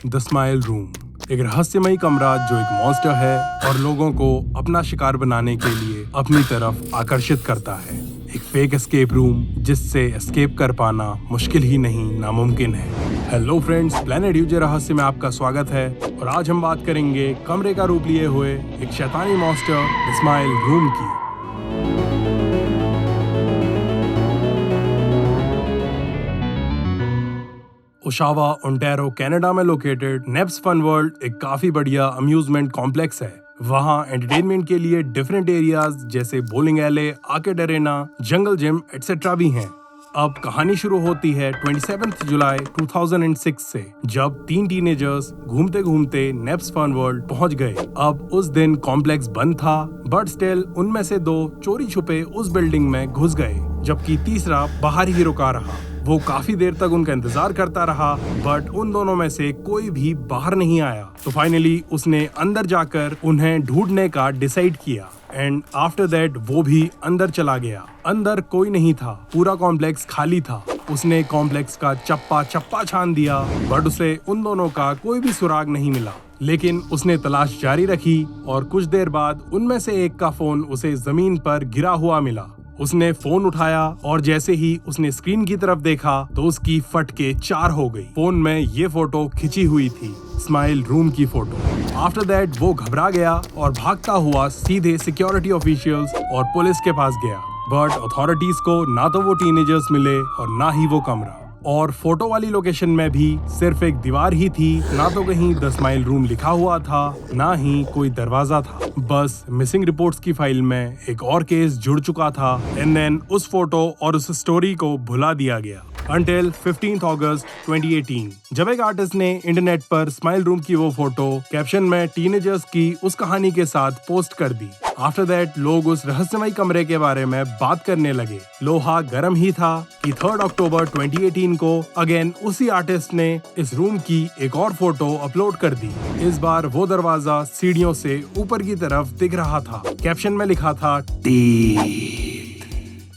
The smile room, एक रहस्यमयी कमरा जो एक मॉन्स्टर है और लोगों को अपना शिकार बनाने के लिए अपनी तरफ आकर्षित करता है। एक फेक एस्केप रूम जिससे एस्केप कर पाना मुश्किल ही नहीं नामुमकिन है। हेलो फ्रेंड्स, प्लेनेट यूजे रहस्य में आपका स्वागत है और आज हम बात करेंगे कमरे का रूप लिए हुए एक शैतानी मॉन्स्टर द स्माइल रूम की। ओशावा, ओंटारियो, कनाडा में लोकेटेड नेप्स फन वर्ल्ड एक काफी बढ़िया अम्यूजमेंट कॉम्प्लेक्स है। वहाँ एंटरटेनमेंट के लिए डिफरेंट एरियाज जैसे बोलिंग एले, आर्केड अरेना, जंगल जिम एटसेट्रा भी हैं। अब कहानी शुरू होती है 27 जुलाई 2006 से, जब 3 टीनेजर्स घूमते घूमते नेप्स फन वर्ल्ड पहुंच गए। अब उस दिन कॉम्प्लेक्स बंद था, बट स्टिल उनमें से 2 चोरी छुपे उस बिल्डिंग में घुस गए, जबकि तीसरा बाहर ही रुका रहा। वो काफी देर तक उनका इंतजार करता रहा, बट उन दोनों में से कोई भी बाहर नहीं आया। तो फाइनली उसने अंदर जाकर उन्हें ढूंढने का डिसाइड किया एंड आफ्टर दैट वो भी अंदर चला गया। अंदर कोई नहीं था, पूरा कॉम्प्लेक्स खाली था। उसने कॉम्प्लेक्स का चप्पा चप्पा छान दिया, बट उसे उन दोनों का कोई भी सुराग नहीं मिला। लेकिन उसने तलाश जारी रखी और कुछ देर बाद उनमें से एक का फोन उसे जमीन पर गिरा हुआ मिला। उसने फोन उठाया और जैसे ही उसने स्क्रीन की तरफ देखा तो उसकी फट के 4 हो गई। फोन में ये फोटो खिंची हुई थी, स्माइल रूम की फोटो। आफ्टर दैट वो घबरा गया और भागता हुआ सीधे सिक्योरिटी ऑफिशियल्स और पुलिस के पास गया, बट अथॉरिटीज को ना तो वो टीनेजर्स मिले और ना ही वो कमरा। और फोटो वाली लोकेशन में भी सिर्फ एक दीवार ही थी, ना तो कहीं द स्माइल रूम लिखा हुआ था, ना ही कोई दरवाजा था। बस मिसिंग रिपोर्ट्स की फाइल में एक और केस जुड़ चुका था एंड देन उस फोटो और उस स्टोरी को भुला दिया गया until 15 अगस्त 2018, जब एक आर्टिस्ट ने इंटरनेट पर स्माइल रूम की वो फोटो कैप्शन में टीनेजर्स की उस कहानी के साथ पोस्ट कर दी। आफ्टर दैट लोग उस रहस्यमयी कमरे के बारे में बात करने लगे। लोहा गर्म ही था कि 3 अक्टूबर 2018 को अगेन उसी आर्टिस्ट ने इस रूम की एक और फोटो अपलोड कर दी। इस बार वो दरवाजा सीढ़ियों से ऊपर की तरफ दिख रहा था। कैप्शन में लिखा था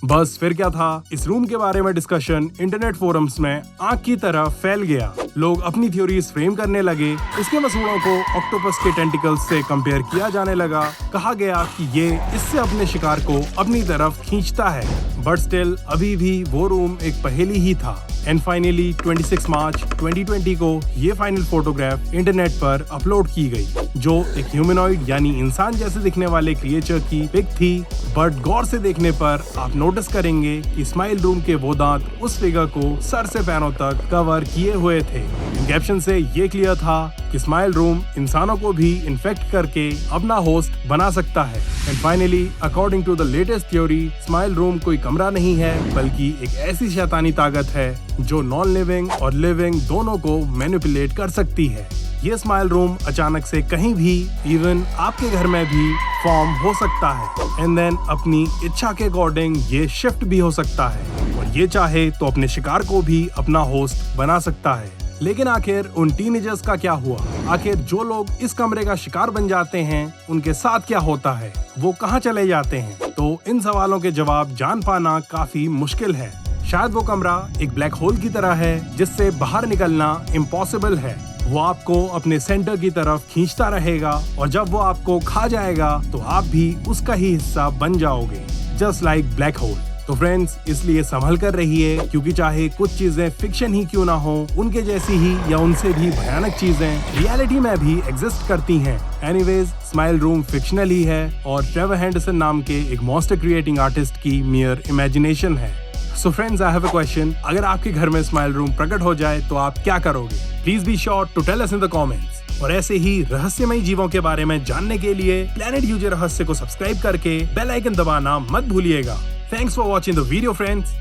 बस फिर क्या था, इस रूम के बारे में डिस्कशन इंटरनेट फोरम्स में आग की तरह फैल गया। लोग अपनी थ्योरीज फ्रेम करने लगे। इसके मसूड़ों को ऑक्टोपस के टेंटिकल्स से कंपेयर किया जाने लगा। कहा गया कि ये इससे अपने शिकार को अपनी तरफ खींचता है, बट स्टिल अभी भी वो रूम एक पहेली ही था। एंड फाइनली 26 मार्च 2020 को ये फाइनल फोटोग्राफ इंटरनेट पर अपलोड की गई, जो एक ह्यूमनॉइड यानी इंसान जैसे दिखने वाले क्रिएचर की पिक थी। बट गौर से देखने पर आप नोटिस करेंगे कि स्माइल रूम के वो दांत उस फिगर को सर से पैरों तक कवर किए हुए थे। कैप्शन से ये क्लियर था कि स्माइल रूम इंसानों को भी इन्फेक्ट करके अपना होस्ट बना सकता है। And finally according to the latest theory, smile room कोई कमरा नहीं है, बल्कि एक ऐसी शैतानी ताकत है जो नॉन लिविंग और लिविंग दोनों को मैनिपुलेट कर सकती है। ये स्माइल रूम अचानक से कहीं भी, इवन आपके घर में भी फॉर्म हो सकता है एंड देन अपनी इच्छा के अकॉर्डिंग ये शिफ्ट भी हो सकता है और ये चाहे तो अपने शिकार को भी अपना होस्ट बना सकता है। लेकिन आखिर उन टीनेजर्स का क्या हुआ? आखिर जो लोग इस कमरे का शिकार बन जाते हैं उनके साथ क्या होता है? वो कहाँ चले जाते हैं? तो इन सवालों के जवाब जान पाना काफी मुश्किल है। शायद वो कमरा एक ब्लैक होल की तरह है जिससे बाहर निकलना इम्पॉसिबल है। वो आपको अपने सेंटर की तरफ खींचता रहेगा और जब वो आपको खा जाएगा तो आप भी उसका ही हिस्सा बन जाओगे, जस्ट लाइक ब्लैक होल। तो फ्रेंड्स, इसलिए संभल कर रहिए, क्योंकि चाहे कुछ चीजें फिक्शन ही क्यों ना हो, उनके जैसी ही या उनसे भी भयानक चीजें रियलिटी में भी एग्जिस्ट करती हैं। एनीवेज, स्माइल रूम फिक्शनल ही है और ट्रेवर हेंडरसन नाम के एक मॉन्स्टर क्रिएटिंग आर्टिस्ट की मियर इमेजिनेशन है। So friends, I have a question, अगर आपके घर में स्माइल रूम प्रकट हो जाए तो आप क्या करोगे? Please be sure to tell us in the comments. और ऐसे ही रहस्यमयी जीवों के बारे में जानने के लिए प्लेनेट यूजे रहस्य को सब्सक्राइब करके बेल आइकन दबाना मत भूलिएगा। Thanks for watching the video, friends.